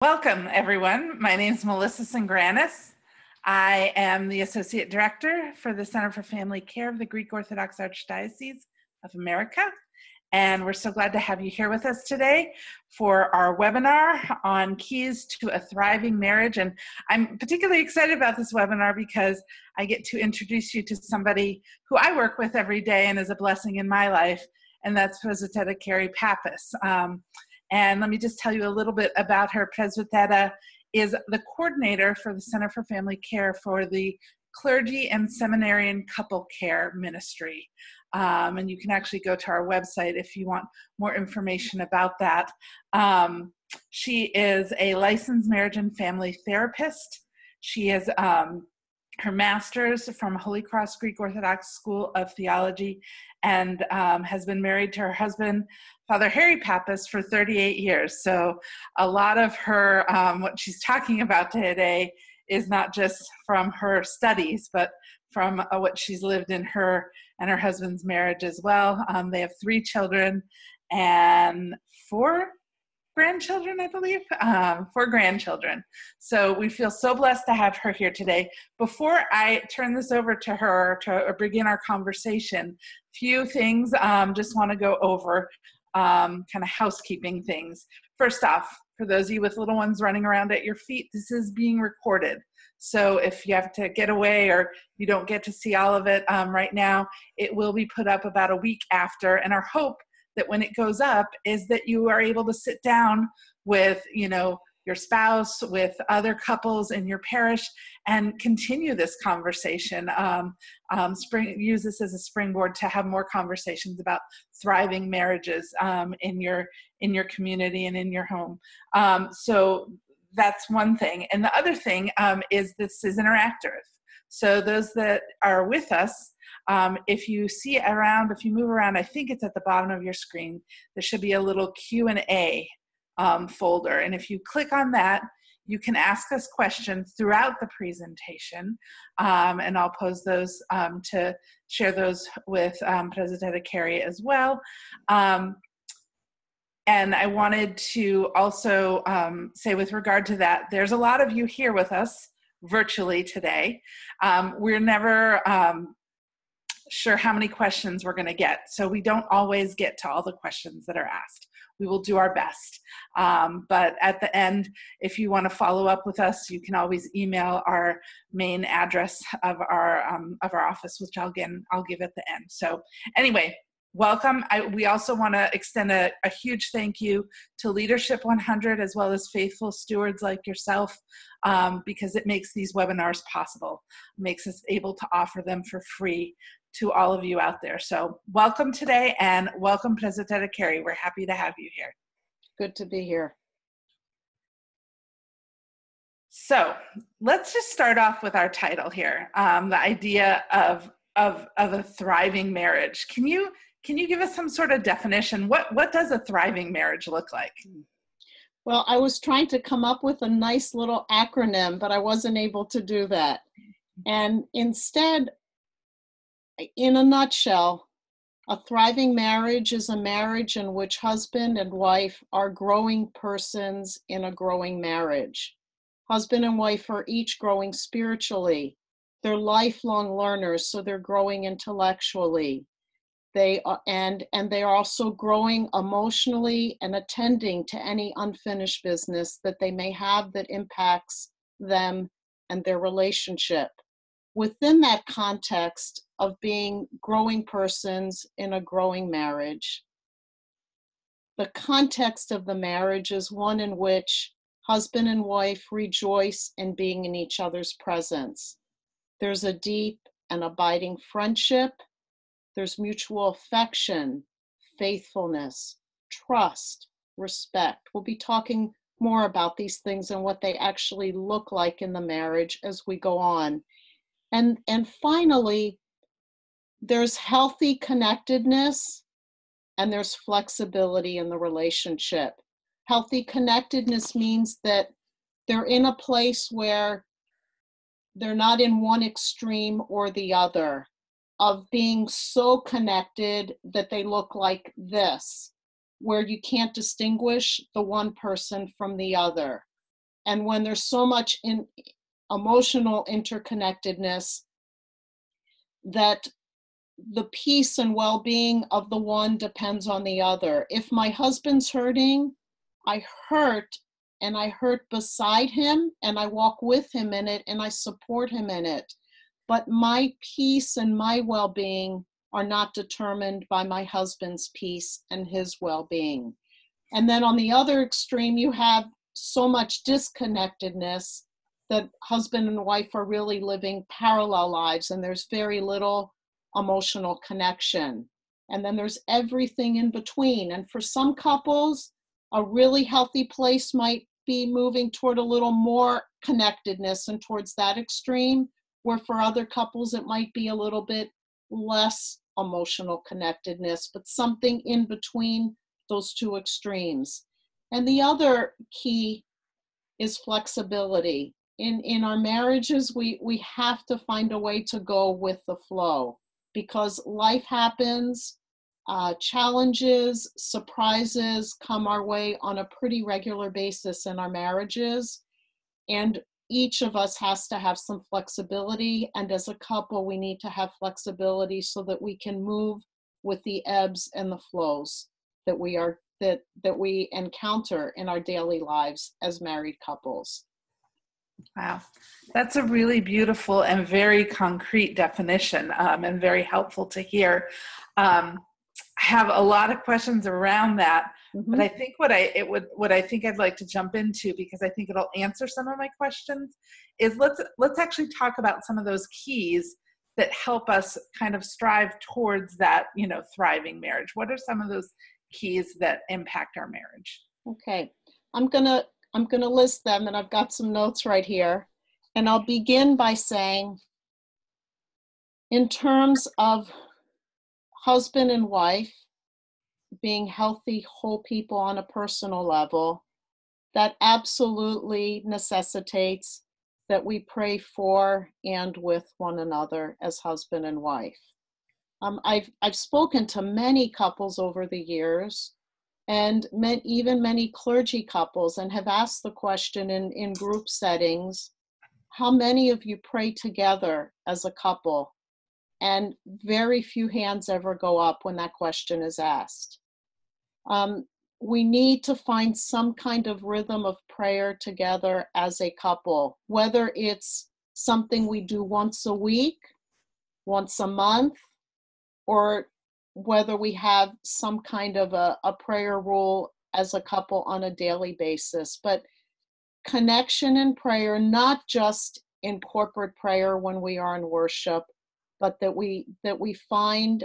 Welcome, everyone. My name is Melissa Sangranis. I am the Associate Director for the Center for Family Care of the Greek Orthodox Archdiocese of America. And we're so glad to have you here with us today for our webinar on keys to a thriving marriage. And I'm particularly excited about this webinar because I get to introduce you to somebody who I work with every day and is a blessing in my life, and that's Presbytera Carrie Pappas. And let me just tell you a little bit about her. Presbytera is the coordinator for the Center for Family Care for the Clergy and Seminarian Couple Care Ministry. And you can actually go to our website if you want more information about that. She is a licensed marriage and family therapist. She has her master's from Holy Cross Greek Orthodox School of Theology and has been married to her husband, Father Harry Pappas, for 38 years. So a lot of her, what she's talking about today is not just from her studies, but from what she's lived in her and her husband's marriage as well. They have 3 children and 4 grandchildren, I believe, 4 grandchildren. So we feel so blessed to have her here today. Before I turn this over to her to begin our conversation, few things just want to go over, kind of housekeeping things. First off, for those of you with little ones running around at your feet, this is being recorded. So if you have to get away or you don't get to see all of it right now, it will be put up about a week after. And our hope that when it goes up is that you are able to sit down with, your spouse, with other couples in your parish, and continue this conversation. Use this as a springboard to have more conversations about thriving marriages in your community and in your home. So that's one thing. And the other thing is this is interactive. So those that are with us, if you move around, I think it's at the bottom of your screen, there should be a little Q&A folder. And if you click on that, you can ask us questions throughout the presentation. And I'll pose those to share those with Presbytera Carrie as well. And I wanted to also say with regard to that, there's a lot of you here with us virtually today. We're never sure how many questions we're going to get. So we don't always get to all the questions that are asked. We will do our best. But at the end, if you want to follow up with us, you can always email our main address of our office, which I'll give at the end. So anyway, welcome. We also want to extend a huge thank you to Leadership 100 as well as faithful stewards like yourself, because it makes these webinars possible, makes us able to offer them for free to all of you out there. So welcome today, and welcome Presbytera Carrie. We're happy to have you here. Good to be here. So let's just start off with our title here, the idea of a thriving marriage. Can you give us some sort of definition? What does a thriving marriage look like? Well, I was trying to come up with a nice little acronym, but I wasn't able to do that. And instead, in a nutshell, a thriving marriage is a marriage in which husband and wife are growing persons in a growing marriage. Husband and wife are each growing spiritually. They're lifelong learners, so they're growing intellectually. They are, and they are also growing emotionally and attending to any unfinished business that they may have that impacts them and their relationship. Within that context of being growing persons in a growing marriage, the context of the marriage is one in which husband and wife rejoice in being in each other's presence. There's a deep and abiding friendship. There's mutual affection, faithfulness, trust, respect. We'll be talking more about these things and what they actually look like in the marriage as we go on. And finally, there's healthy connectedness and there's flexibility in the relationship. Healthy connectedness means that they're in a place where they're not in one extreme or the other, of being so connected that they look like this, where you can't distinguish the one person from the other. And when there's so much in emotional interconnectedness, that the peace and well-being of the one depends on the other. If my husband's hurting, I hurt, and I hurt beside him, and I walk with him in it, and I support him in it. But my peace and my well-being are not determined by my husband's peace and his well-being. And then on the other extreme, you have so much disconnectedness that husband and wife are really living parallel lives, and there's very little emotional connection. And then there's everything in between. And for some couples, a really healthy place might be moving toward a little more connectedness and towards that extreme, where for other couples, it might be a little bit less emotional connectedness, but something in between those two extremes. And the other key is flexibility. In our marriages, we have to find a way to go with the flow, because life happens, challenges, surprises come our way on a pretty regular basis in our marriages. And each of us has to have some flexibility. And as a couple, we need to have flexibility so that we can move with the ebbs and the flows that we encounter in our daily lives as married couples. Wow, that's a really beautiful and very concrete definition, and very helpful to hear. I have a lot of questions around that, but I think what I think I'd like to jump into, because I think it'll answer some of my questions, is let's actually talk about some of those keys that help us kind of strive towards that, thriving marriage. What are some of those keys that impact our marriage? Okay, I'm gonna list them, and I've got some notes right here. And I'll begin by saying, in terms of husband and wife being healthy, whole people on a personal level, that absolutely necessitates that we pray for and with one another as husband and wife. I've spoken to many couples over the years, and even many clergy couples, and have asked the question in group settings, how many of you pray together as a couple? And very few hands ever go up when that question is asked. We need to find some kind of rhythm of prayer together as a couple, whether it's something we do once a week, once a month, or whether we have some kind of a prayer rule as a couple on a daily basis. But connection in prayer, not just in corporate prayer when we are in worship, but that we find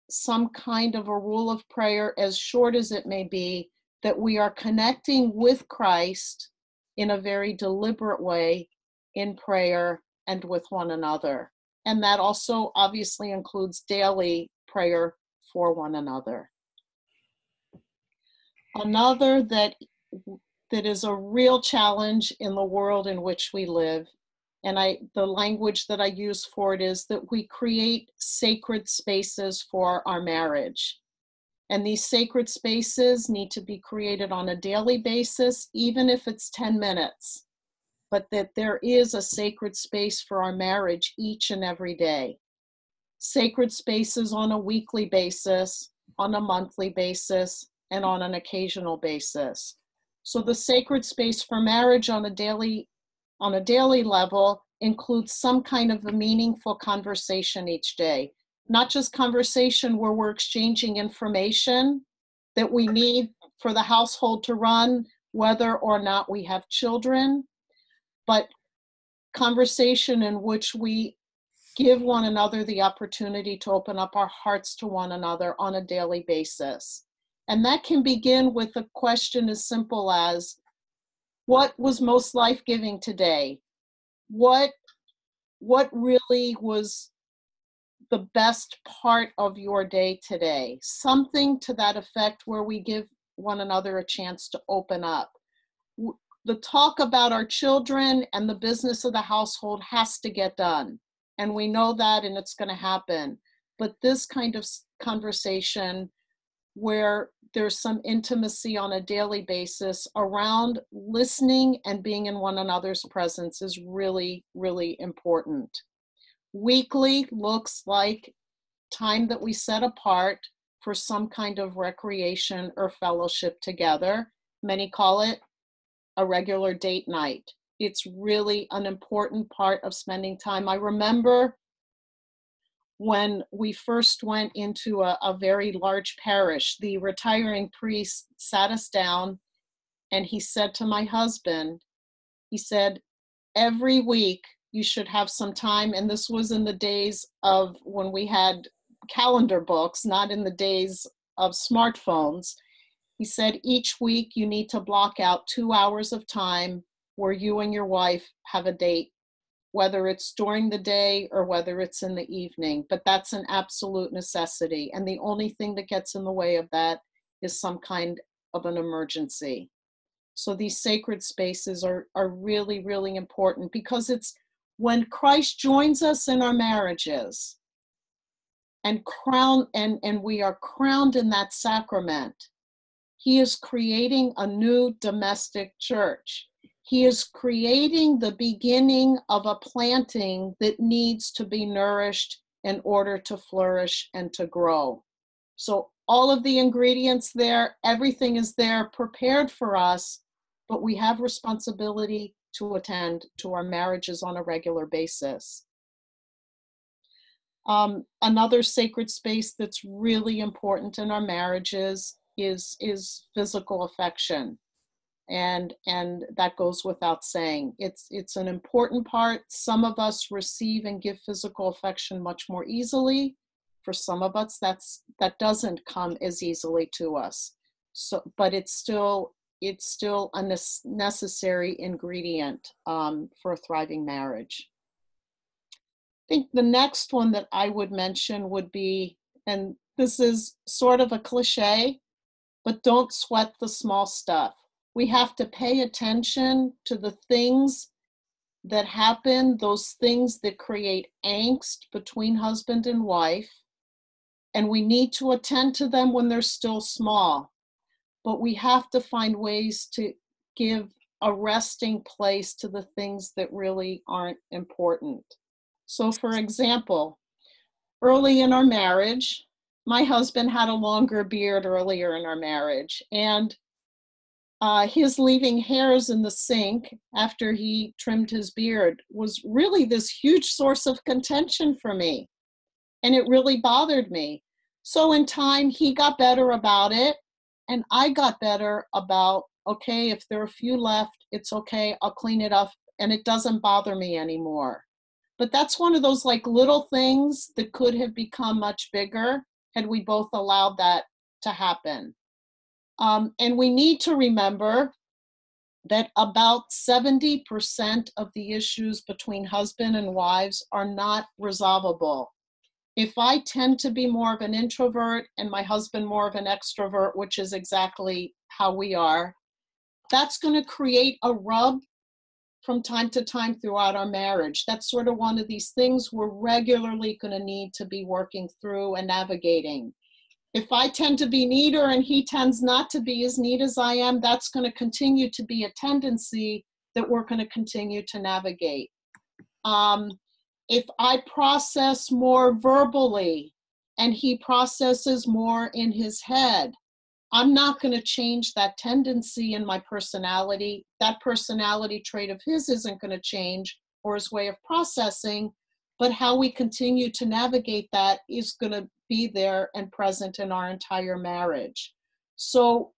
some kind of a rule of prayer, as short as it may be, that we are connecting with Christ in a very deliberate way in prayer and with one another. And that also obviously includes daily prayer for one another. Another that is a real challenge in the world in which we live, and the language that I use for it is that we create sacred spaces for our marriage. And these sacred spaces need to be created on a daily basis, even if it's 10 minutes. But that there is a sacred space for our marriage each and every day. Sacred spaces on a weekly basis, on a monthly basis, and on an occasional basis. So the sacred space for marriage on a daily level includes some kind of a meaningful conversation each day. Not just conversation where we're exchanging information that we need for the household to run, whether or not we have children, but conversation in which we give one another the opportunity to open up our hearts to one another on a daily basis. And that can begin with a question as simple as, what was most life-giving today? What really was the best part of your day today? Something to that effect, where we give one another a chance to open up. The talk about our children and the business of the household has to get done. And we know that, and it's going to happen. But this kind of conversation where there's some intimacy on a daily basis around listening and being in one another's presence is really, really important. Weekly looks like time that we set apart for some kind of recreation or fellowship together. Many call it a regular date night. It's really an important part of spending time. I remember when we first went into a very large parish, the retiring priest sat us down and he said to my husband, he said, every week you should have some time, and this was in the days of when we had calendar books, not in the days of smartphones. He said, each week you need to block out 2 hours of time where you and your wife have a date, whether it's during the day or whether it's in the evening, but that's an absolute necessity. And the only thing that gets in the way of that is some kind of an emergency. So these sacred spaces are really, really important, because it's when Christ joins us in our marriages and we are crowned in that sacrament, he is creating a new domestic church. He is creating the beginning of a planting that needs to be nourished in order to flourish and to grow. So all of the ingredients there, everything is there prepared for us, but we have responsibility to attend to our marriages on a regular basis. Another sacred space that's really important in our marriages is physical affection. And that goes without saying. It's an important part. Some of us receive and give physical affection much more easily. For some of us, that doesn't come as easily to us. So, but it's still a necessary ingredient for a thriving marriage. I think the next one that I would mention would be, and this is sort of a cliche, but don't sweat the small stuff. We have to pay attention to the things that happen, those things that create angst between husband and wife, and we need to attend to them when they're still small. But we have to find ways to give a resting place to the things that really aren't important. So, for example, early in our marriage, my husband had a longer beard earlier in our marriage, and his leaving hairs in the sink after he trimmed his beard was really this huge source of contention for me, and it really bothered me. So in time, he got better about it, and I got better about, okay, if there are a few left, it's okay, I'll clean it up, and it doesn't bother me anymore. But that's one of those like little things that could have become much bigger had we both allowed that to happen. And we need to remember that about 70% of the issues between husband and wives are not resolvable. If I tend to be more of an introvert and my husband more of an extrovert, which is exactly how we are, that's going to create a rub from time to time throughout our marriage. That's sort of one of these things we're regularly going to need to be working through and navigating. If I tend to be neater and he tends not to be as neat as I am, that's going to continue to be a tendency that we're going to continue to navigate. If I process more verbally and he processes more in his head, I'm not going to change that tendency in my personality. That personality trait of his isn't going to change, or his way of processing, but how we continue to navigate that is going to be there and present in our entire marriage. So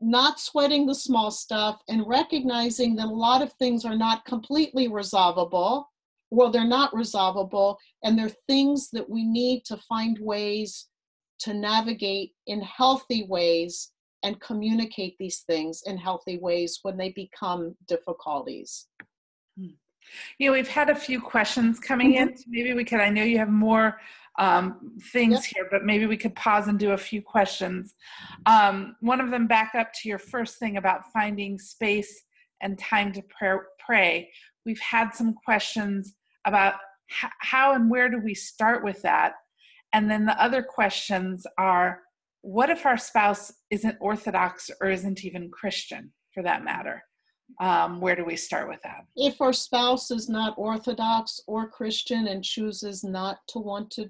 not sweating the small stuff and recognizing that a lot of things are not completely resolvable. Well, they're not resolvable, and they're things that we need to find ways to navigate in healthy ways and communicate these things in healthy ways when they become difficulties. You know, we've had a few questions coming in. So maybe we could, I know you have more things here, but maybe we could pause and do a few questions. One of them, back up to your first thing about finding space and time to pray. We've had some questions about how and where do we start with that? And then the other questions are, what if our spouse isn't Orthodox or isn't even Christian, for that matter? Where do we start with that? If our spouse is not Orthodox or Christian and chooses not to want to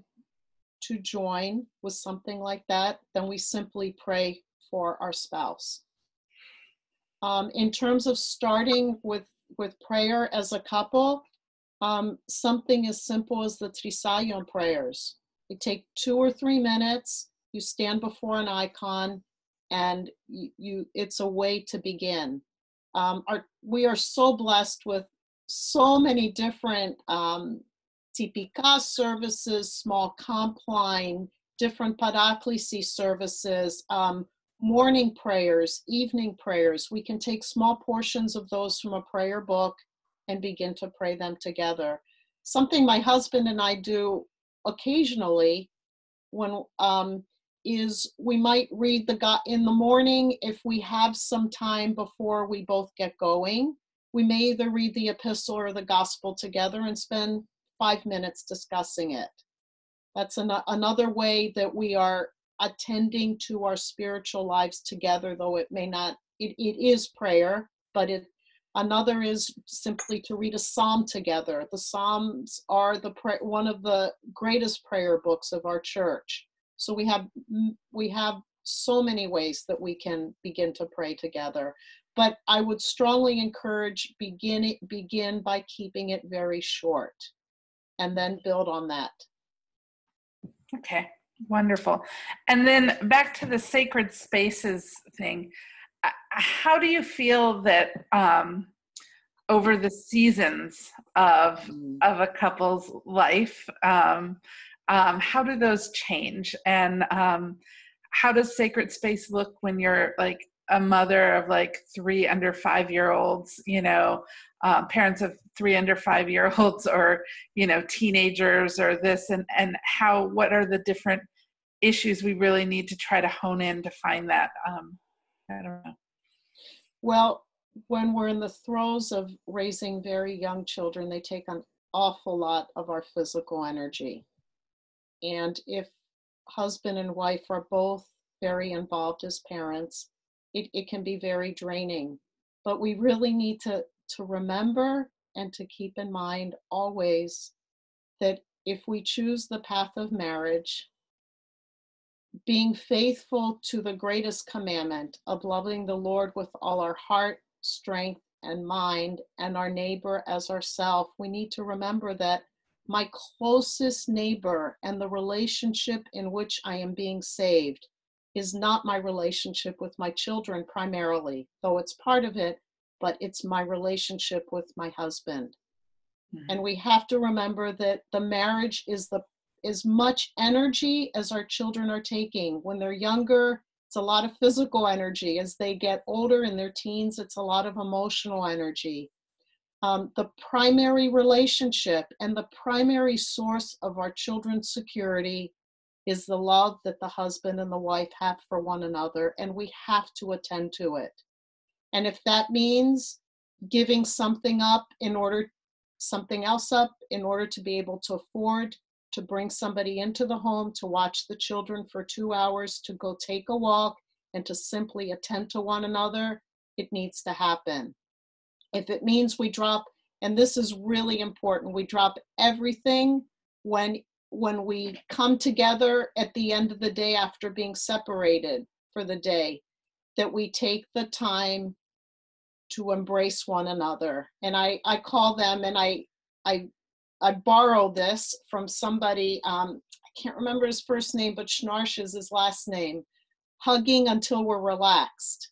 join with something like that, then we simply pray for our spouse. In terms of starting with prayer as a couple, something as simple as the Trisayon prayers. They take 2 or 3 minutes. You stand before an icon, and it's a way to begin. We are so blessed with so many different TPK services, small compline, different Paraklisi services, morning prayers, evening prayers. We can take small portions of those from a prayer book and begin to pray them together. Something my husband and I do occasionally when is we might read in the morning. If we have some time before we both get going, we may either read the epistle or the gospel together and spend 5 minutes discussing it. That's another way that we are attending to our spiritual lives together, though it may not, it is prayer, but another is simply to read a psalm together. The Psalms are one of the greatest prayer books of our church. So we have so many ways that we can begin to pray together. But I would strongly encourage begin by keeping it very short, and then build on that. Okay, wonderful. And then back to the sacred spaces thing. How do you feel that over the seasons of a couple's life, how do those change? And how does sacred space look when you're like a mother of like 3 under 5-year-olds, parents of 3 under 5-year-olds, or, teenagers, or this, and what are the different issues we really need to try to hone in to find that? I don't know. Well, when we're in the throes of raising very young children, they take an awful lot of our physical energy. And if husband and wife are both very involved as parents, it can be very draining. But we really need to remember and to keep in mind always that if we choose the path of marriage, being faithful to the greatest commandment of loving the Lord with all our heart, strength, and mind, and our neighbor as ourselves, we need to remember that my closest neighbor and the relationship in which I am being saved is not my relationship with my children primarily, though it's part of it, but it's my relationship with my husband. Mm-hmm. And we have to remember that the marriage is as much energy as our children are taking. When they're younger, it's a lot of physical energy. As they get older in their teens, it's a lot of emotional energy. The primary relationship and the primary source of our children's security is the love that the husband and the wife have for one another, and we have to attend to it. And if that means giving something else up in order to be able to afford to bring somebody into the home to watch the children for 2 hours, to go take a walk, and to simply attend to one another, it needs to happen. If it means we drop, and this is really important, we drop everything when we come together at the end of the day after being separated for the day, that we take the time to embrace one another. And I call them, and I borrow this from somebody, I can't remember his first name, but Schnarch is his last name, hugging until we're relaxed.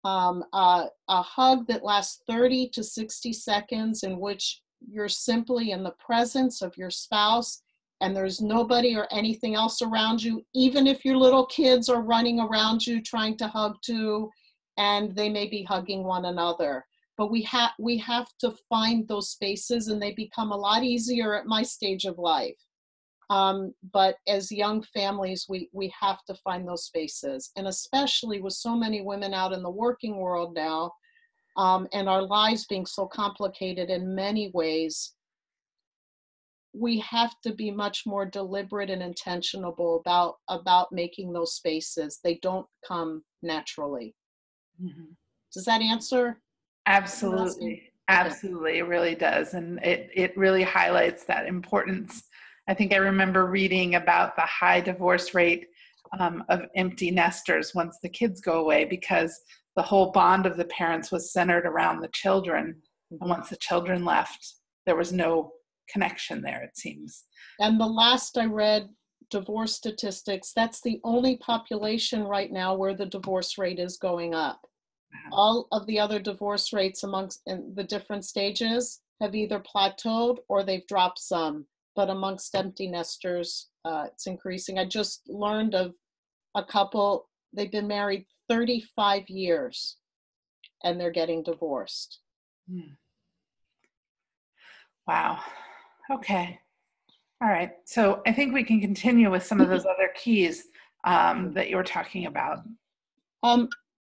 A hug that lasts 30 to 60 seconds in which you're simply in the presence of your spouse and there's nobody or anything else around you, even if your little kids are running around you trying to hug too, and they may be hugging one another. But we have to find those spaces, and they become a lot easier at my stage of life. But as young families, we have to find those spaces. And especially with so many women out in the working world now, and our lives being so complicated in many ways, we have to be much more deliberate and intentional about making those spaces. They don't come naturally. Mhm. Does that answer? Absolutely. Absolutely. It really does. And it really highlights that importance. I think I remember reading about the high divorce rate of empty nesters once the kids go away, because the whole bond of the parents was centered around the children. And once the children left, there was no connection there, it seems. And the last I read, divorce statistics, that's the only population right now where the divorce rate is going up. All of the other divorce rates amongst in the different stages have either plateaued or they've dropped some. But amongst empty nesters, it's increasing. I just learned of a couple, they've been married 35 years and they're getting divorced. Wow. Okay. All right. So I think we can continue with some of those other keys that you were talking about.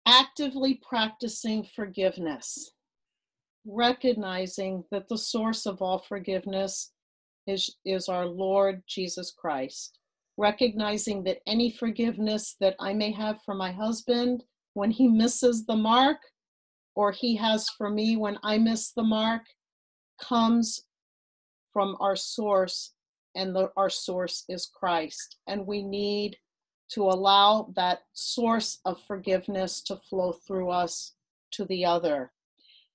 Actively practicing forgiveness, recognizing that the source of all forgiveness is our Lord Jesus Christ. Recognizing that any forgiveness that I may have for my husband when he misses the mark, or he has for me when I miss the mark, comes from our source, and our source is Christ. And we need to allow that source of forgiveness to flow through us to the other.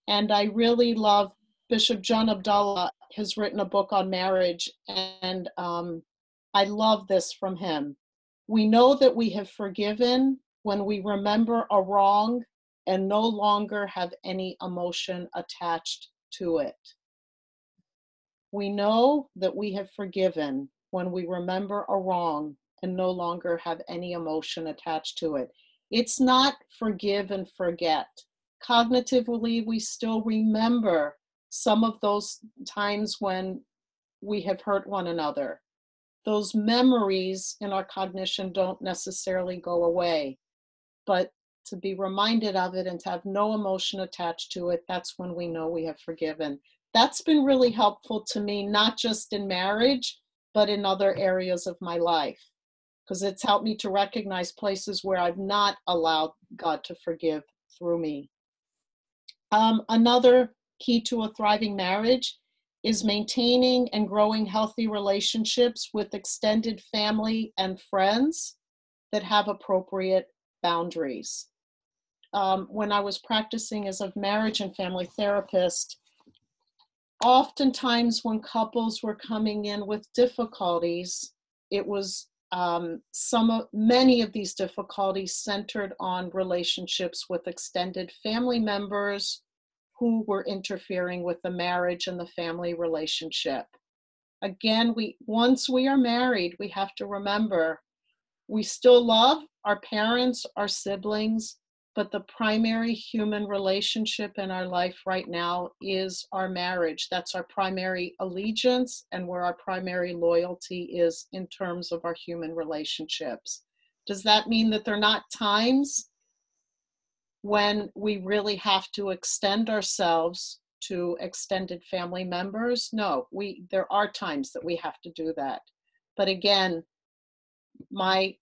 And I really love Bishop John Abdullah has written a book on marriage, and I love this from him. We know that we have forgiven when we remember a wrong and no longer have any emotion attached to it. We know that we have forgiven when we remember a wrong and no longer have any emotion attached to it. It's not forgive and forget. Cognitively, we still remember some of those times when we have hurt one another. Those memories in our cognition don't necessarily go away, but to be reminded of it and to have no emotion attached to it, that's when we know we have forgiven. That's been really helpful to me, not just in marriage, but in other areas of my life, because it's helped me to recognize places where I've not allowed God to forgive through me. Another key to a thriving marriage is maintaining and growing healthy relationships with extended family and friends that have appropriate boundaries. When I was practicing as a marriage and family therapist, oftentimes when couples were coming in with difficulties, it was many of these difficulties centered on relationships with extended family members who were interfering with the marriage and the family relationship. Again, once we are married, we have to remember we still love our parents, our siblings, but the primary human relationship in our life right now is our marriage. That's our primary allegiance and where our primary loyalty is in terms of our human relationships. Does that mean that there are not times when we really have to extend ourselves to extended family members? No, there are times that we have to do that. But again, my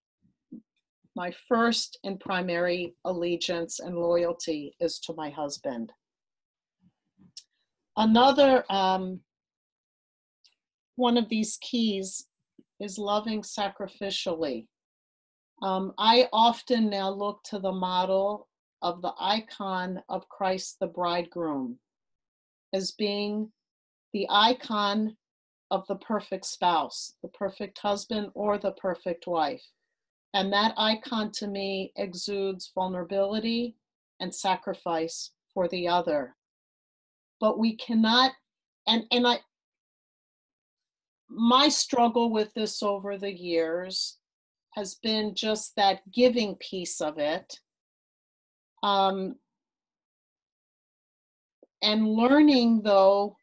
first and primary allegiance and loyalty is to my husband. Another one of these keys is loving sacrificially. I often now look to the model of the icon of Christ the bridegroom as being the icon of the perfect spouse, the perfect husband, or the perfect wife. And that icon to me exudes vulnerability and sacrifice for the other. But we cannot, my struggle with this over the years has been just that giving piece of it. And learning, though,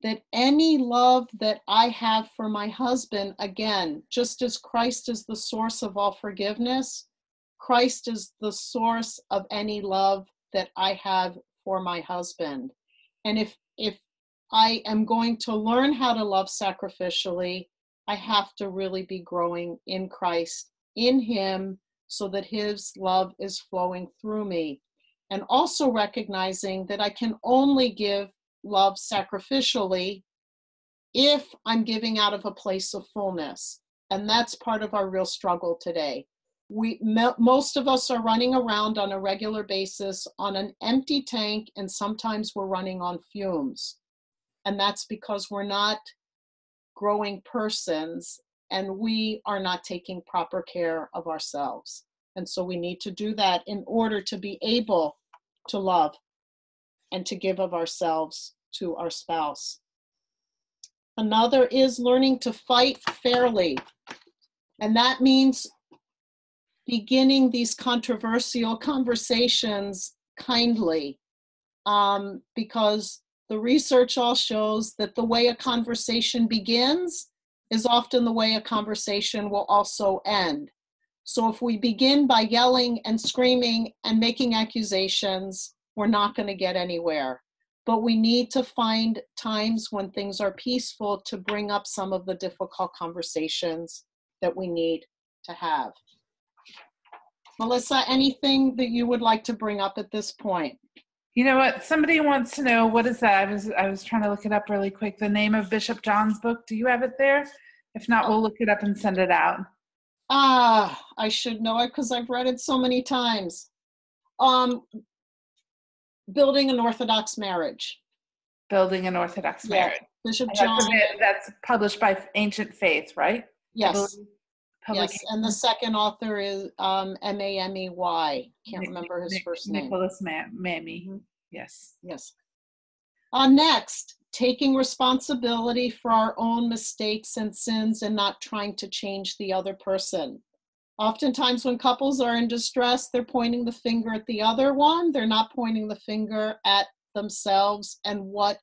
that any love that I have for my husband, again, just as Christ is the source of all forgiveness, Christ is the source of any love that I have for my husband. And if I am going to learn how to love sacrificially, I have to really be growing in Christ, in Him, so that His love is flowing through me. And also recognizing that I can only give love sacrificially if I'm giving out of a place of fullness. And that's part of our real struggle today. Most of us are running around on a regular basis on an empty tank, and sometimes we're running on fumes. And that's because we're not growing persons, and we are not taking proper care of ourselves. And so we need to do that in order to be able to love and to give of ourselves to our spouse. Another is learning to fight fairly. And that means beginning these controversial conversations kindly, because the research all shows that the way a conversation begins is often the way a conversation will also end. So if we begin by yelling and screaming and making accusations, we're not going to get anywhere. But we need to find times when things are peaceful to bring up some of the difficult conversations that we need to have. Melissa, anything that you would like to bring up at this point? You know what? Somebody wants to know, what is that? I was trying to look it up really quick. The name of Bishop John's book. Do you have it there? If not, we'll look it up and send it out. I should know it because I've read it so many times. Building an Orthodox Marriage. Building an Orthodox Marriage. Bishop John. That's published by Ancient Faith, right? Yes. Yes, and the second author is Mamey. Can't remember his first name. Nicholas Mamey. Mm-hmm. Yes. Yes. Next, taking responsibility for our own mistakes and sins and not trying to change the other person. Oftentimes when couples are in distress, they're pointing the finger at the other one. They're not pointing the finger at themselves and what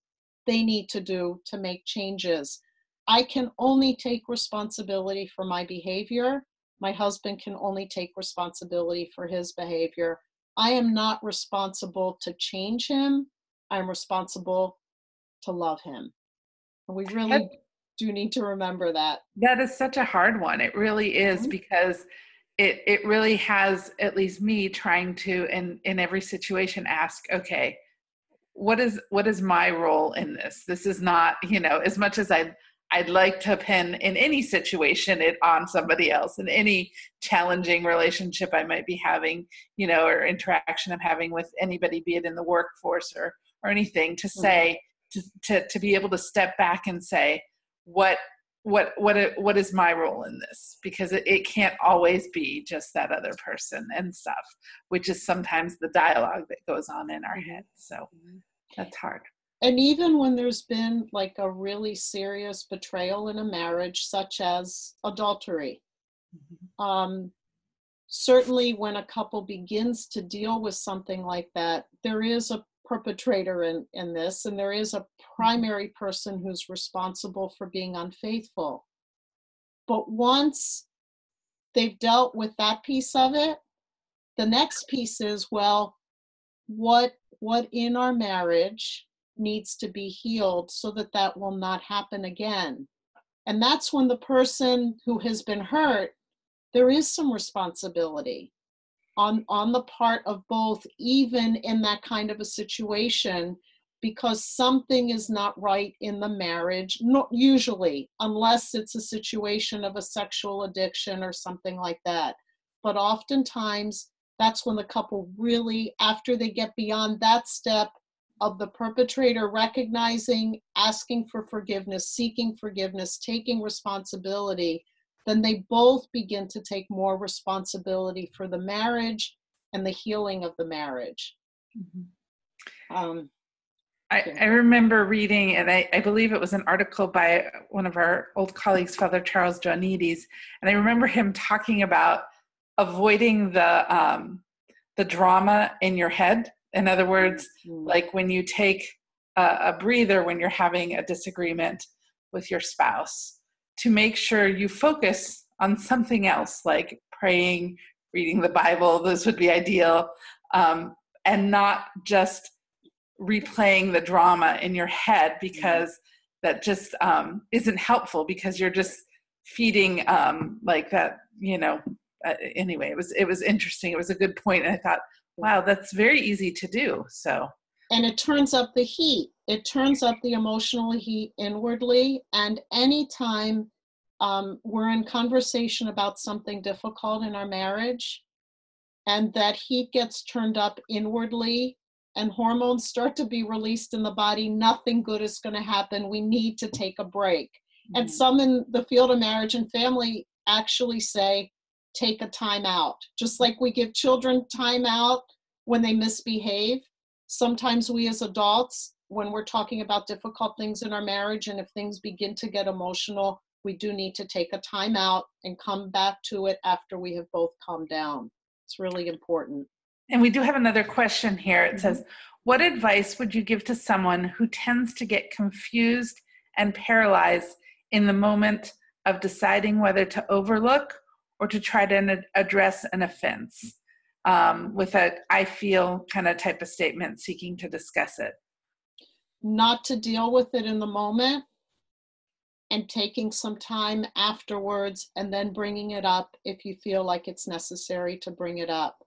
they need to do to make changes. I can only take responsibility for my behavior. My husband can only take responsibility for his behavior. I am not responsible to change him. I'm responsible to love him. And we really do need to remember that. That is such a hard one. It really is, because it really has at least me trying to, in every situation, ask, okay, what is my role in this? This is not, as much as I'd like to pin in any situation it on somebody else, in any challenging relationship I might be having, or interaction I'm having with anybody, be it in the workforce or anything, to say, to be able to step back and say, what is my role in this? Because it can't always be just that other person and stuff, which is sometimes the dialogue that goes on in our head. So that's hard. And even when there's been like a really serious betrayal in a marriage, such as adultery, certainly when a couple begins to deal with something like that, there is a perpetrator in this, and there is a primary person who's responsible for being unfaithful. But once they've dealt with that piece of it, the next piece is, well, what in our marriage needs to be healed so that will not happen again. And that's when the person who has been hurt, there is some responsibility on the part of both, even in that kind of a situation, because something is not right in the marriage, not usually, unless it's a situation of a sexual addiction or something like that. But oftentimes, that's when the couple really, after they get beyond that step of the perpetrator recognizing, asking for forgiveness, seeking forgiveness, taking responsibility, then they both begin to take more responsibility for the marriage and the healing of the marriage. I remember reading, and I believe it was an article by one of our old colleagues, Father Charles Joannides, and I remember him talking about avoiding the drama in your head. In other words, like when you take a breather when you're having a disagreement with your spouse, to make sure you focus on something else, like praying, reading the Bible, those would be ideal, and not just replaying the drama in your head, because that just isn't helpful, because you're just feeding like that, anyway, it was interesting. It was a good point. And I thought, wow, that's very easy to do. So. And it turns up the heat. It turns up the emotional heat inwardly. And anytime we're in conversation about something difficult in our marriage, and that heat gets turned up inwardly, and hormones start to be released in the body, nothing good is going to happen. We need to take a break. Mm-hmm. And some in the field of marriage and family actually say, take a time out. Just like we give children time out when they misbehave, sometimes we as adults, when we're talking about difficult things in our marriage, and if things begin to get emotional, we do need to take a time out and come back to it after we have both calmed down. It's really important. And we do have another question here. It says, what advice would you give to someone who tends to get confused and paralyzed in the moment of deciding whether to overlook or to try to address an offense, with a "I feel" kind of type of statement, seeking to discuss it? Not to deal with it in the moment, and taking some time afterwards, and then bringing it up if you feel like it's necessary to bring it up.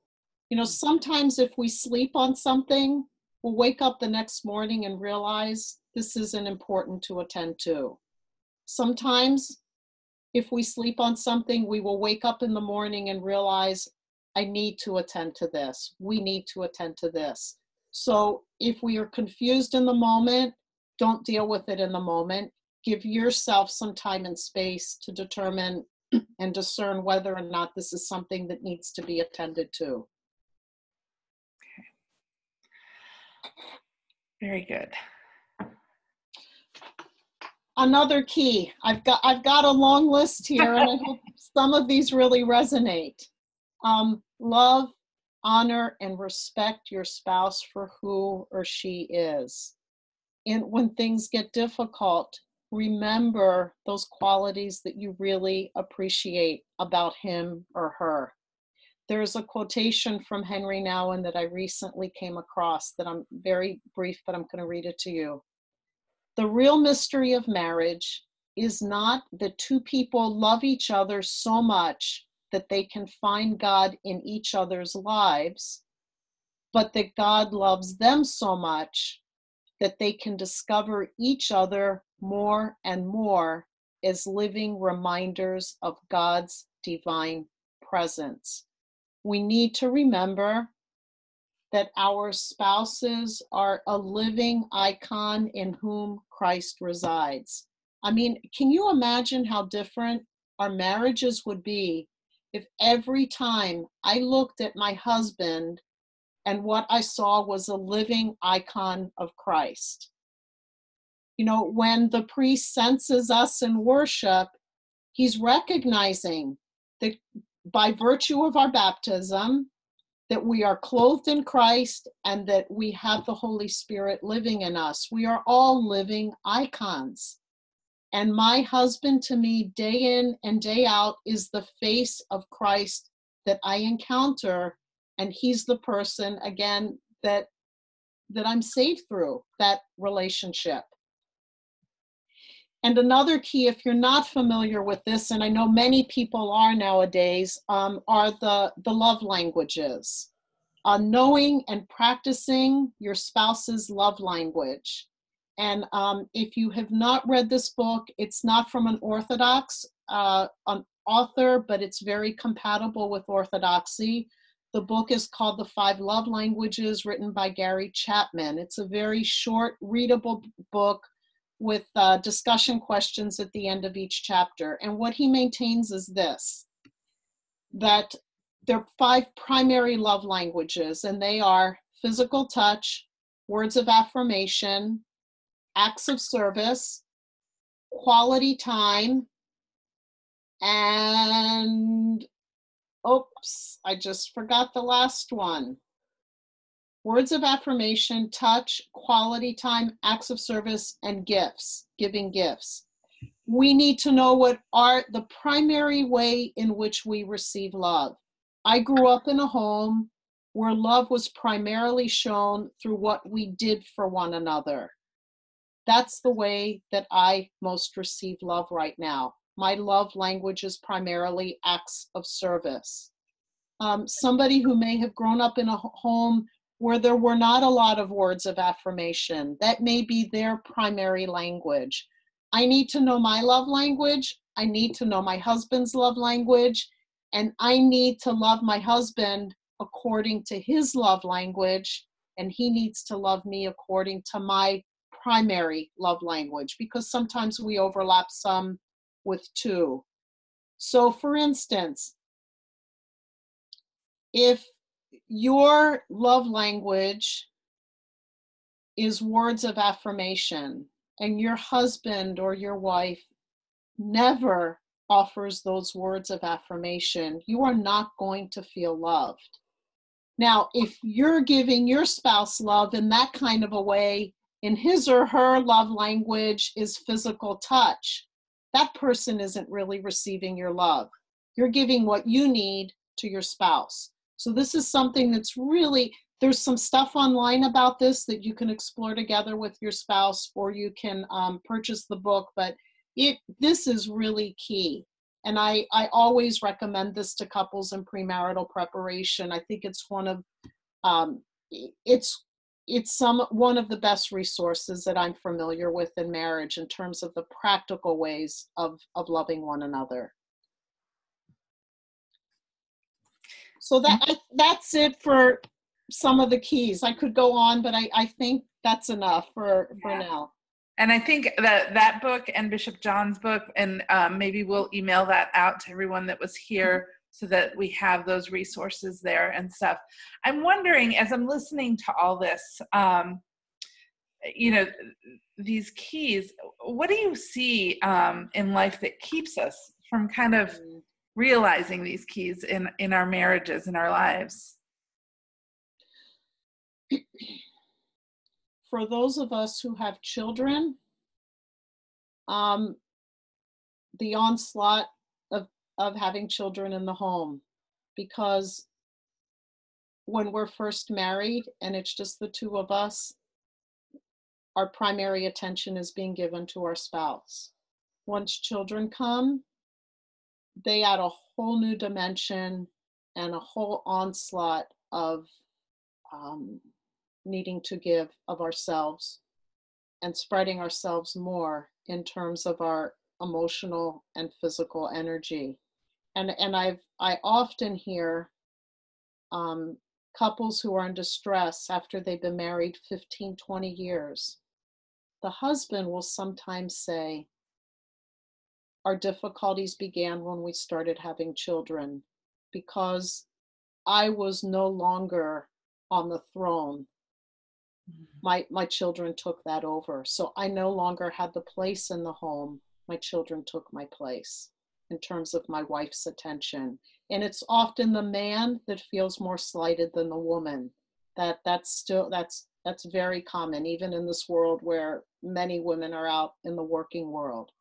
Sometimes if we sleep on something, we'll wake up the next morning and realize this isn't important to attend to. Sometimes if we sleep on something, we will wake up in the morning and realize, I need to attend to this. We need to attend to this. So if we are confused in the moment, don't deal with it in the moment. Give yourself some time and space to determine and discern whether or not this is something that needs to be attended to. Very good. Another key. I've got a long list here, and I hope some of these really resonate. Love, honor, and respect your spouse for who or she is. And when things get difficult, remember those qualities that you really appreciate about him or her. There's a quotation from Henry Nouwen that I recently came across that I'm very brief, but I'm going to read it to you. The real mystery of marriage is not that two people love each other so much that they can find God in each other's lives, but that God loves them so much that they can discover each other more and more as living reminders of God's divine presence. We need to remember that our spouses are a living icon in whom Christ resides. I mean, can you imagine how different our marriages would be if every time I looked at my husband and what I saw was a living icon of Christ? When the priest senses us in worship, he's recognizing that by virtue of our baptism, that we are clothed in Christ and that we have the Holy Spirit living in us. We are all living icons. And my husband to me, day in and day out, is the face of Christ that I encounter. And he's the person, again, that I'm saved through that relationship. And another key, if you're not familiar with this, and I know many people are nowadays, are the love languages. Knowing and practicing your spouse's love language. And if you have not read this book, it's not from an Orthodox an author, but it's very compatible with Orthodoxy. The book is called The 5 Love Languages, written by Gary Chapman. It's a very short, readable book with discussion questions at the end of each chapter. And what he maintains is this, that there are 5 primary love languages, and they are physical touch, words of affirmation, acts of service, quality time, and, oops, I just forgot the last one. Words of affirmation, touch, quality time, acts of service, and gifts, giving gifts. We need to know what are the primary way in which we receive love. I grew up in a home where love was primarily shown through what we did for one another. That's the way that I most receive love right now. My love language is primarily acts of service. Somebody who may have grown up in a home where there were not a lot of words of affirmation, that may be their primary language. I need to know my love language. I need to know my husband's love language, and I need to love my husband according to his love language, and he needs to love me according to my primary love language, because sometimes we overlap some with two. So for instance, if your love language is words of affirmation and your husband or your wife never offers those words of affirmation, you are not going to feel loved. Now, if you're giving your spouse love in that kind of a way, in his or her love language is physical touch, that person isn't really receiving your love. You're giving what you need to your spouse. So this is something that's really, there's some stuff online about this that you can explore together with your spouse, or you can purchase the book, but this is really key. And I always recommend this to couples in premarital preparation. I think it's one of one of the best resources that I'm familiar with in marriage in terms of the practical ways of loving one another. So that's it for some of the keys. I could go on, but I think that's enough for now. And I think that book and Bishop John's book, and maybe we'll email that out to everyone that was here so that we have those resources there and stuff. I'm wondering, as I'm listening to all this, these keys, what do you see in life that keeps us from kind of realizing these keys in our marriages, in our lives? For those of us who have children, the onslaught of having children in the home, because when we're first married and it's just the two of us, our primary attention is being given to our spouse. Once children come, they add a whole new dimension and a whole onslaught of needing to give of ourselves and spreading ourselves more in terms of our emotional and physical energy. And I often hear couples who are in distress after they've been married 15, 20 years. The husband will sometimes say, our difficulties began when we started having children, because I was no longer on the throne. My children took that over. So I no longer had the place in the home. My children took my place in terms of my wife's attention. And it's often the man that feels more slighted than the woman. That's very common, even in this world where many women are out in the working world.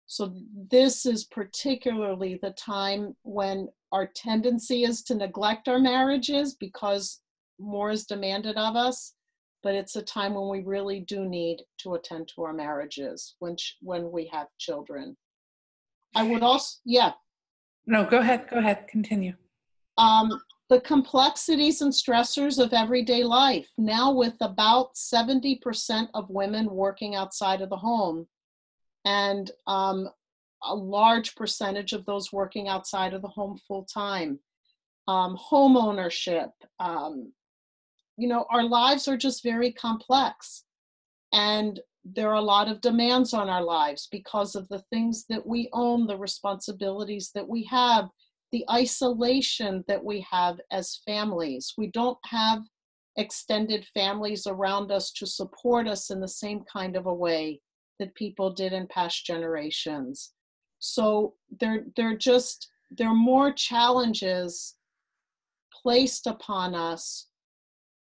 So this is particularly the time when our tendency is to neglect our marriages because more is demanded of us. But it's a time when we really do need to attend to our marriages when we have children. I would also, No, go ahead, continue. The complexities and stressors of everyday life. Now with about 70% of women working outside of the home, and a large percentage of those working outside of the home full time, home ownership, our lives are just very complex, and there are a lot of demands on our lives because of the things that we own, the responsibilities that we have, the isolation that we have as families. We don't have extended families around us to support us in the same kind of a way that people did in past generations. So there are more challenges placed upon us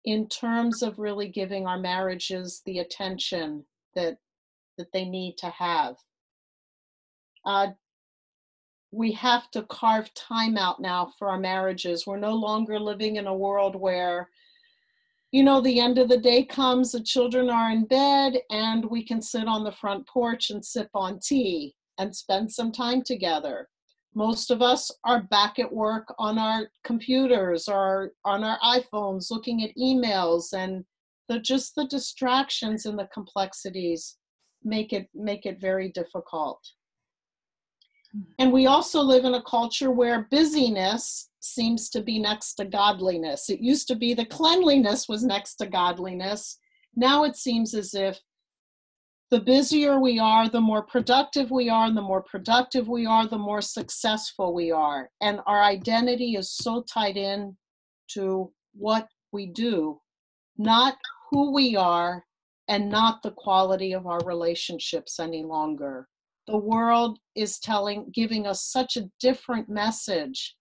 in terms of really giving our marriages the attention that they need to have. we have to carve time out now for our marriages. We're no longer living in a world where, you know, the end of the day comes, the children are in bed, and we can sit on the front porch and sip on tea and spend some time together. Most of us are back at work on our computers or on our iPhones looking at emails, and just the distractions and the complexities make it very difficult. And we also live in a culture where busyness seems to be next to godliness. It used to be the cleanliness was next to godliness. Now it seems as if the busier we are, the more productive we are, and the more productive we are, the more successful we are. And our identity is so tied in to what we do, not who we are, and not the quality of our relationships any longer. The world is giving us such a different message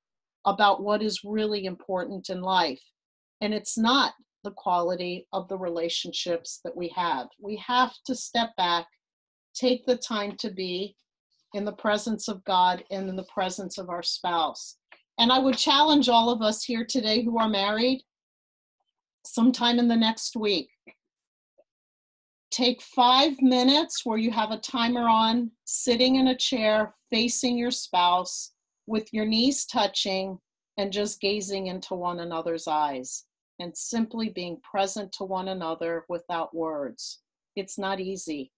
about what is really important in life. And it's not the quality of the relationships that we have. We have to step back, take the time to be in the presence of God and in the presence of our spouse. And I would challenge all of us here today who are married, sometime in the next week, take 5 minutes where you have a timer on, sitting in a chair, facing your spouse, with your knees touching, and just gazing into one another's eyes, and simply being present to one another without words. It's not easy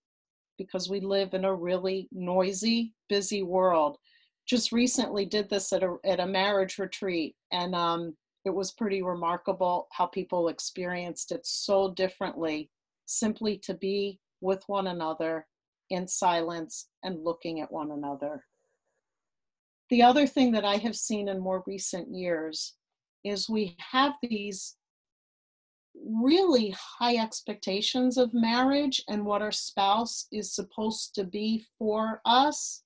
because we live in a really noisy, busy world. Just recently did this at a marriage retreat, and it was pretty remarkable how people experienced it so differently, simply to be with one another in silence and looking at one another. The other thing that I have seen in more recent years is we have these really high expectations of marriage and what our spouse is supposed to be for us.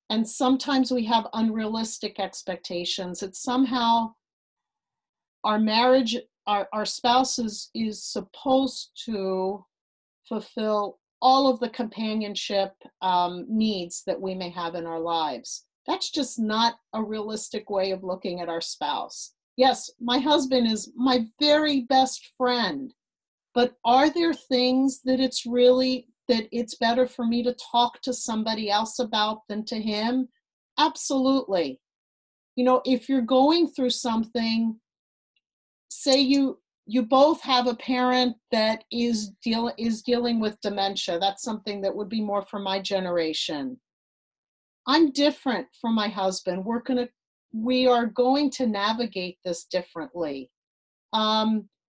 And sometimes we have unrealistic expectations. It's somehow our marriage, our spouse is supposed to fulfill all of the companionship needs that we may have in our lives. That's just not a realistic way of looking at our spouse. Yes, my husband is my very best friend, but are there things that it's better for me to talk to somebody else about than to him? Absolutely. You know, if you're going through something, say you both have a parent that is dealing with dementia. That's something that would be more for my generation. I'm different from my husband. We are going to navigate this differently.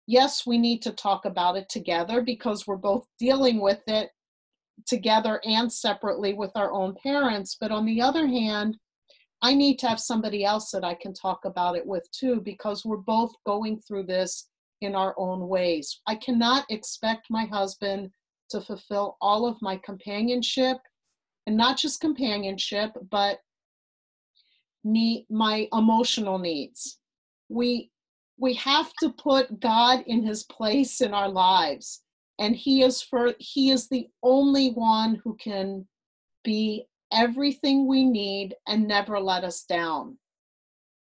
Yes, we need to talk about it together because we're both dealing with it together and separately with our own parents. But on the other hand, I need to have somebody else that I can talk about it with too, because we're both going through this in our own ways. I cannot expect my husband to fulfill all of my companionship, and not just companionship, but my emotional needs. We have to put God in his place in our lives, and he is the only one who can be everything we need and never let us down.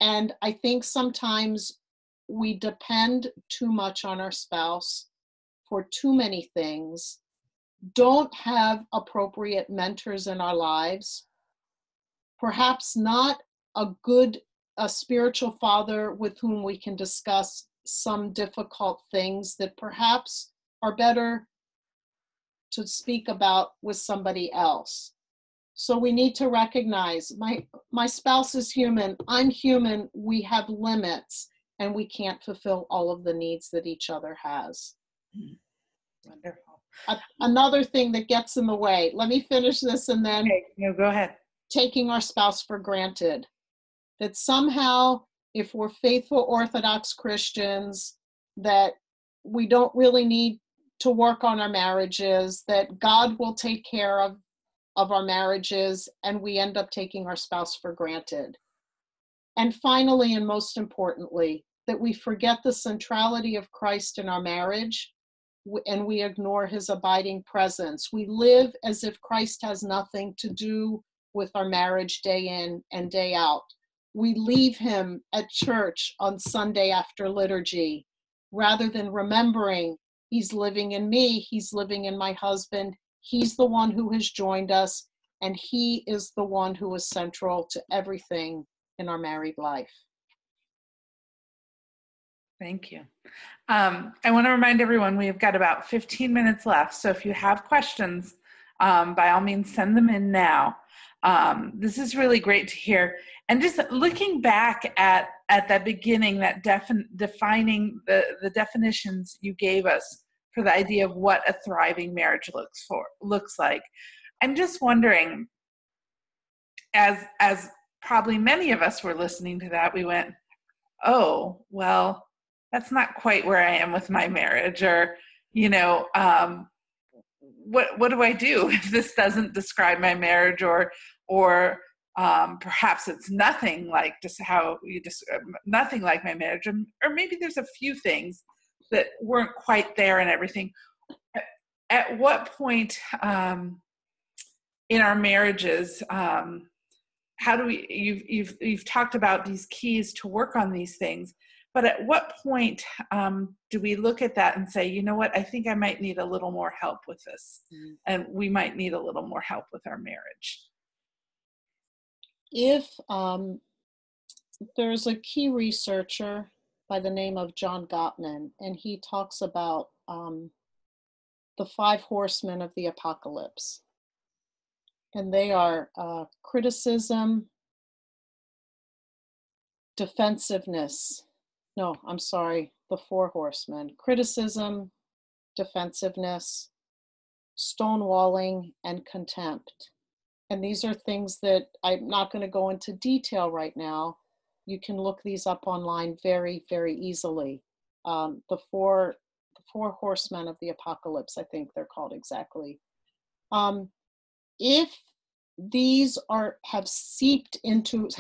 And I think sometimes we depend too much on our spouse for too many things, don't have appropriate mentors in our lives, perhaps not a spiritual father with whom we can discuss some difficult things that perhaps are better to speak about with somebody else. So we need to recognize my spouse is human, I'm human, we have limits, and we can't fulfill all of the needs that each other has. Wonderful. Another thing that gets in the way, let me finish this and then go ahead. Taking our spouse for granted. That somehow, if we're faithful Orthodox Christians, that we don't really need to work on our marriages, that God will take care of our marriages, and we end up taking our spouse for granted. And finally, and most importantly, that we forget the centrality of Christ in our marriage, and we ignore his abiding presence. We live as if Christ has nothing to do with our marriage day in and day out. We leave him at church on Sunday after liturgy, rather than remembering he's living in me, he's living in my husband, he's the one who has joined us, and he is the one who is central to everything in our married life. Thank you. I want to remind everyone we have got about 15 minutes left. So if you have questions, by all means, send them in now. This is really great to hear. And just looking back at that beginning, that defining the definitions you gave us for the idea of what a thriving marriage looks like. I'm just wondering, as probably many of us were listening to that, we went, oh, well, that's not quite where I am with my marriage, or, what do I do if this doesn't describe my marriage, or perhaps it's nothing like just how you nothing like my marriage, or maybe there's a few things that weren't quite there and everything. At what point in our marriages, how do we? You've talked about these keys to work on these things. But at what point do we look at that and say, you know what, I think I might need a little more help with this, and we might need a little more help with our marriage? If there's a key researcher by the name of John Gottman, and he talks about the 5 horsemen of the apocalypse. And they are criticism, defensiveness. No, I'm sorry, the 4 horsemen. Criticism, defensiveness, stonewalling, and contempt. And these are things that I'm not going to go into detail right now. You can look these up online very, very easily. The four horsemen of the apocalypse, I think they're called exactly. If these have seeped into,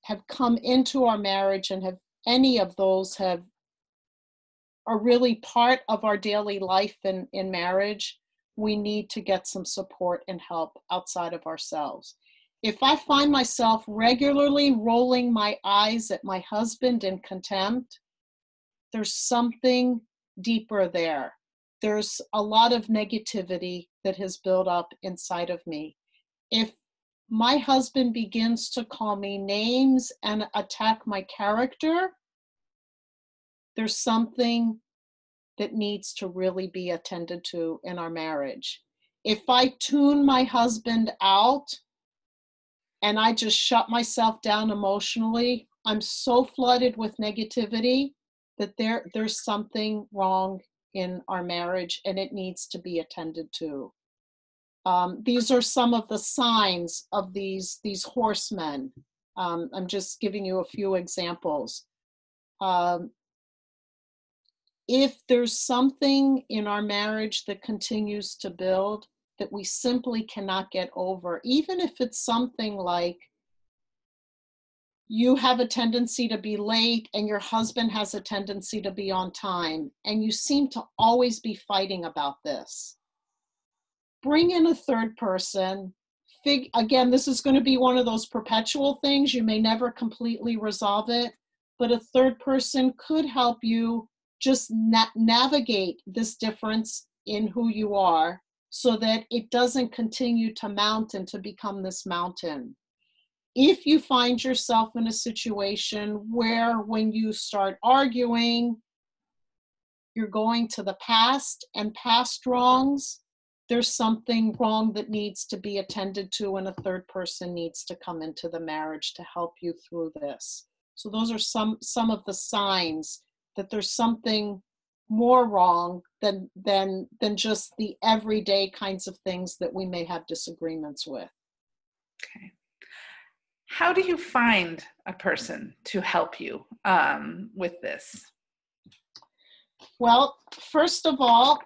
have come into our marriage, and have any of those are really part of our daily life in marriage, we need to get some support and help outside of ourselves. If I find myself regularly rolling my eyes at my husband in contempt, there's something deeper there. There's a lot of negativity that has built up inside of me. If my husband begins to call me names and attack my character, there's something that needs to really be attended to in our marriage. If I tune my husband out and I just shut myself down emotionally, I'm so flooded with negativity that there's something wrong in our marriage, and it needs to be attended to. These are some of the signs of these horsemen. I'm just giving you a few examples. If there's something in our marriage that continues to build that we simply cannot get over, even if it's something like you have a tendency to be late and your husband has a tendency to be on time, and you seem to always be fighting about this, bring in a third person. Again, this is going to be one of those perpetual things. You may never completely resolve it, but a third person could help you just navigate this difference in who you are, so that it doesn't continue to mount and to become this mountain. If you find yourself in a situation where when you start arguing, you're going to the past and past wrongs, there's something wrong that needs to be attended to, and a third person needs to come into the marriage to help you through this. So those are some of the signs that there's something more wrong than just the everyday kinds of things that we may have disagreements with. Okay. How do you find a person to help you with this? Well, first of all,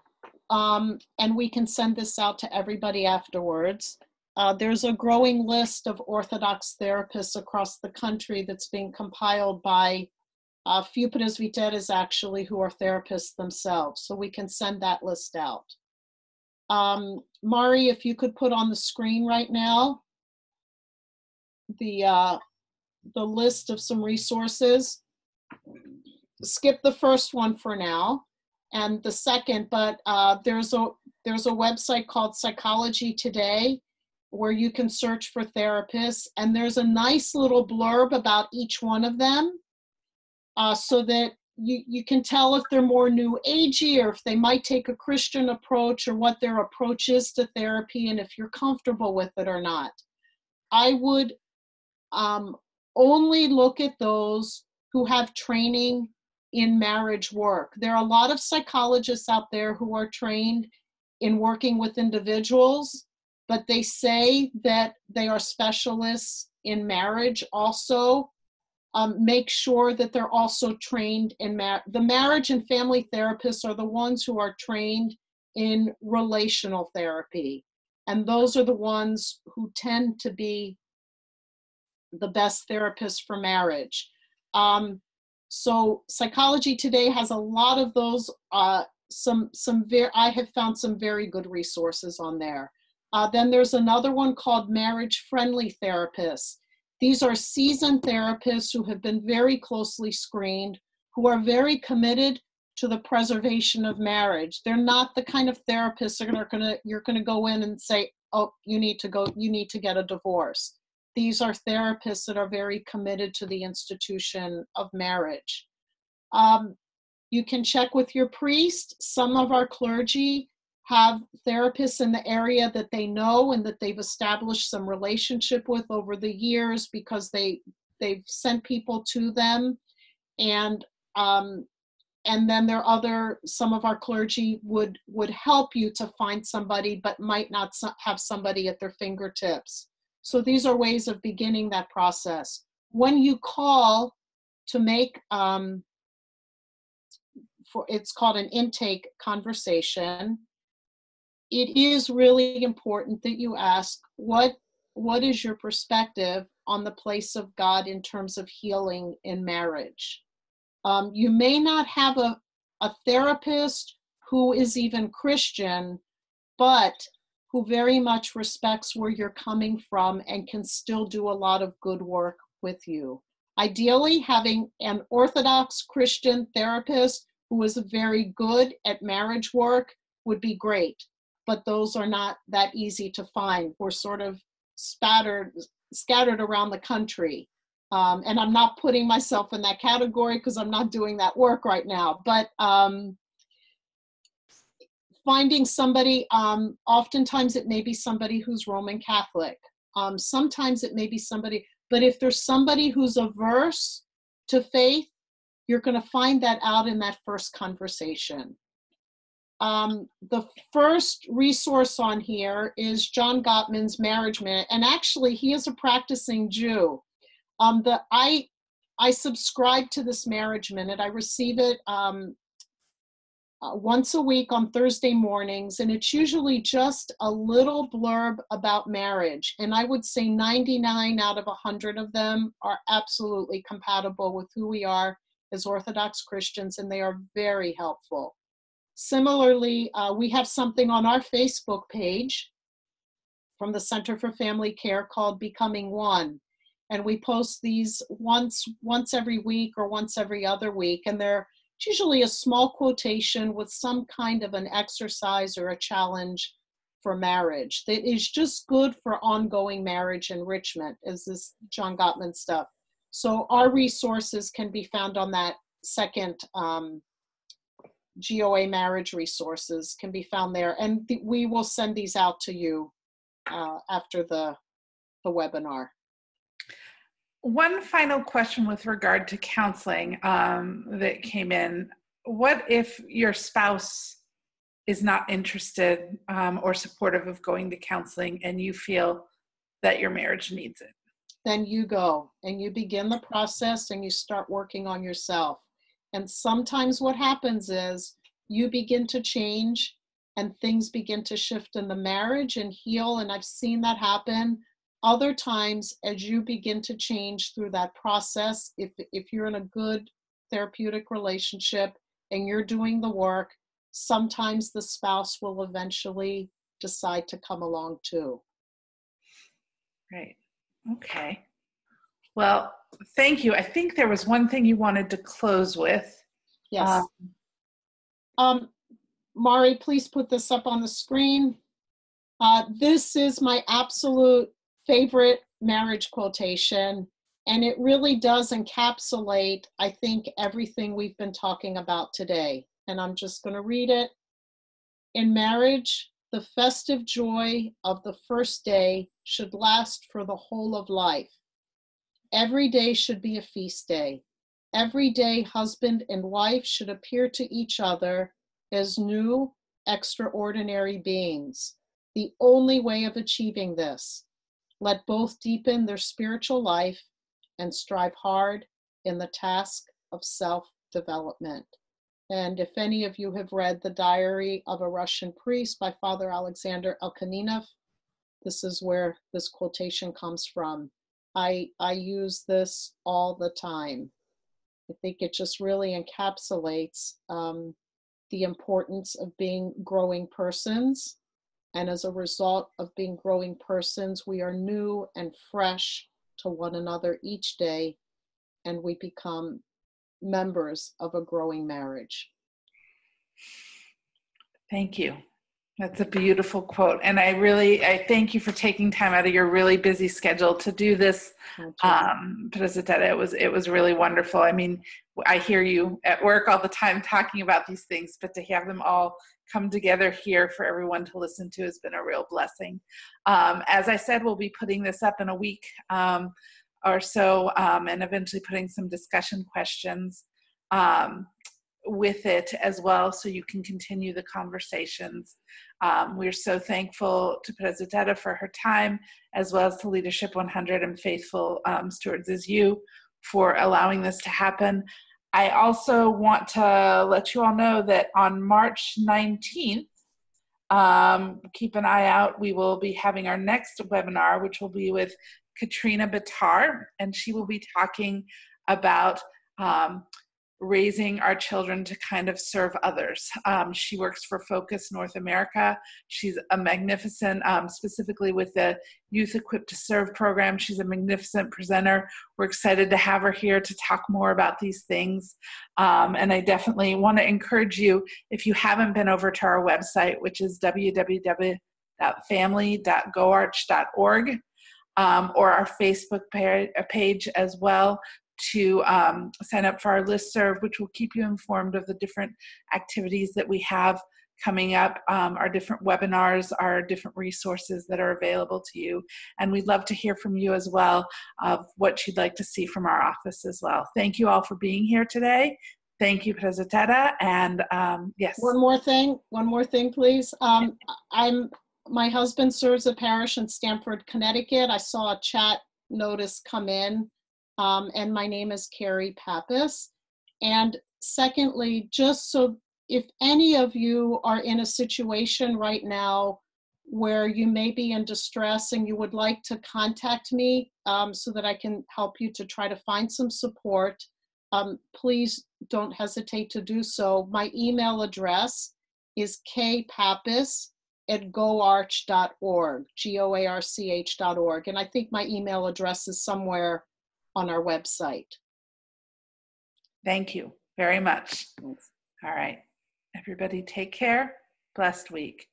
and we can send this out to everybody afterwards, there's a growing list of Orthodox therapists across the country that's being compiled by a few presbyteres, actually, who are therapists themselves. So we can send that list out. Mari, if you could put on the screen right now the list of some resources. Skip the first one for now, and the second, but there's a website called Psychology Today where you can search for therapists, and there's a nice little blurb about each one of them, so that you can tell if they're more new agey or if they might take a Christian approach, or what their approach is to therapy, and if you're comfortable with it or not. I would only look at those who have training in marriage work. There are a lot of psychologists out there who are trained in working with individuals, but they say that they are specialists in marriage also. Make sure that they're also trained in the marriage and family therapists are the ones who are trained in relational therapy. And those are the ones who tend to be the best therapists for marriage. So Psychology Today has a lot of those. I have found some very good resources on there. Then there's another one called Marriage Friendly Therapists. These are seasoned therapists who have been very closely screened, who are very committed to the preservation of marriage. They're not the kind of therapists that you're gonna go in and say, oh, you need to get a divorce. These are therapists that are very committed to the institution of marriage. You can check with your priest. Some of our clergy have therapists in the area that they know and that they've established some relationship with over the years because they've sent people to them. And then some of our clergy would help you to find somebody, but might not have somebody at their fingertips. So these are ways of beginning that process. When you call to make, it's called an intake conversation, it is really important that you ask, what is your perspective on the place of God in terms of healing in marriage? You may not have a therapist who is even Christian, but who very much respects where you're coming from and can still do a lot of good work with you. Ideally, having an Orthodox Christian therapist who is very good at marriage work would be great, but those are not that easy to find. We're sort of scattered around the country. And I'm not putting myself in that category because I'm not doing that work right now, but finding somebody, oftentimes it may be somebody who's Roman Catholic. Sometimes it may be somebody, but if there's somebody who's averse to faith, you're going to find that out in that first conversation. The first resource on here is John Gottman's Marriage Minute, and actually he is a practicing Jew. I subscribe to this Marriage Minute. I receive it once a week on Thursday mornings, and it's usually just a little blurb about marriage. And I would say 99 out of 100 of them are absolutely compatible with who we are as Orthodox Christians, and they are very helpful. Similarly, we have something on our Facebook page from the Center for Family Care called Becoming One. And we post these once every week or once every other week. And they're usually a small quotation with some kind of an exercise or a challenge for marriage that is just good for ongoing marriage enrichment, is this John Gottman stuff. So our resources can be found on that second GOA marriage resources can be found there. And we will send these out to you after the webinar. One final question with regard to counseling that came in. What if your spouse is not interested or supportive of going to counseling and you feel that your marriage needs it? Then you go and you begin the process and you start working on yourself. And sometimes what happens is you begin to change and things begin to shift in the marriage and heal. And I've seen that happen. Other times, as you begin to change through that process, if you're in a good therapeutic relationship and you're doing the work, sometimes the spouse will eventually decide to come along too. Right. Okay. Well, thank you. I think there was one thing you wanted to close with. Yes. Mari, please put this up on the screen. This is my absolute favorite marriage quotation, and it really does encapsulate, I think, everything we've been talking about today. And I'm just going to read it. In marriage, the festive joy of the first day should last for the whole of life. Every day should be a feast day. Every day, husband and wife should appear to each other as new, extraordinary beings. The only way of achieving this, let both deepen their spiritual life and strive hard in the task of self-development. And if any of you have read The Diary of a Russian Priest by Father Alexander Elkaninov, this is where this quotation comes from. I use this all the time. I think it just really encapsulates the importance of being growing persons. And as a result of being growing persons, we are new and fresh to one another each day, and we become members of a growing marriage. Thank you. That's a beautiful quote. And I thank you for taking time out of your really busy schedule to do this. It was really wonderful. I mean, I hear you at work all the time talking about these things, but to have them all come together here for everyone to listen to has been a real blessing. As I said, we'll be putting this up in a week or so, and eventually putting some discussion questions with it as well, so you can continue the conversations. We're so thankful to Presidenta for her time, as well as to Leadership 100 and faithful stewards as you for allowing this to happen. I also want to let you all know that on March 19th, keep an eye out, we will be having our next webinar, which will be with Katrina Bitar, and she will be talking about raising our children to kind of serve others. She works for Focus North America. She's a magnificent, specifically with the Youth Equipped to Serve program, she's a magnificent presenter. We're excited to have her here to talk more about these things. And I definitely want to encourage you, if you haven't been over to our website, which is www.family.goarch.org, or our Facebook page as well, to sign up for our listserv, which will keep you informed of the different activities that we have coming up, our different webinars, our different resources that are available to you. And we'd love to hear from you as well of what you'd like to see from our office as well. Thank you all for being here today. Thank you, Presidenta. And yes. One more thing, please. My husband serves a parish in Stamford, Connecticut. I saw a chat notice come in. And my name is Carrie Pappas. And secondly, just so if any of you are in a situation right now where you may be in distress and you would like to contact me so that I can help you to try to find some support, please don't hesitate to do so. My email address is kpappas@goarch.org, goarch.org. And I think my email address is somewhere on our website. Thank you very much. Thanks. All right. Everybody take care. Blessed week.